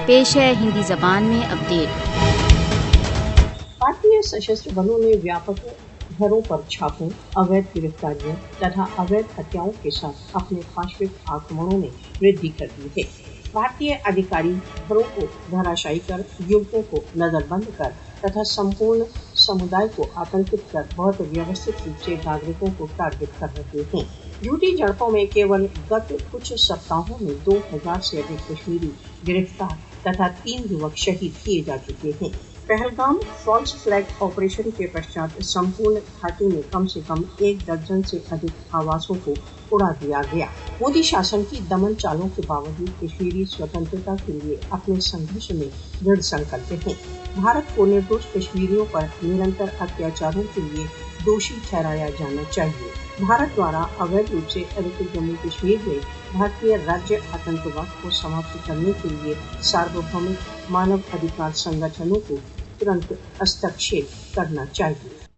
پیش ہے ہندی زبان میں اپڈیٹ۔ بھارतीय सशस्त्र बलों ने व्यापक घरों पर छापों, अवैध गिरफ्तारियों तथा अवैध हत्याओं के साथ अपने पाशविक आक्रमणों में वृद्धि कर दी है। भारतीय अधिकारी घरों को धराशायी कर, युवकों को नजरबंद कर तथा संपूर्ण समुदाय को आतंकित कर बहुत व्यवस्थित रूप से नागरिकों को टारगेट कर रहे हैं। झूठी झड़पों में केवल गत कुछ सप्ताहों में 2000 से अधिक कश्मीरी गिरफ्तार तथा 3 युवक शहीद किए जा चुके हैं। पहलगाम फॉल्स फ्लैग ऑपरेशन के पश्चात संपूर्ण घाटी में कम से कम 1 दर्जन से अधिक आवासों को उड़ा दिया गया। मोदी शासन की दमन चालों के बावजूद कश्मीरी स्वतंत्रता के लिए अपने संघर्ष में दृढ़ संकल्प हैं। भारत को निर्दोष कश्मीरियों पर निरंतर अत्याचारों के लिए दोषी ठहराया जाना चाहिए। भारत द्वारा अवैध रूप से अधिकृत जम्मू कश्मीर में भारतीय राज्य आतंकवाद को समाप्त करने के लिए सार्वभौमिक मानव अधिकार संगठनों को तुरंत हस्तक्षेप करना चाहिए।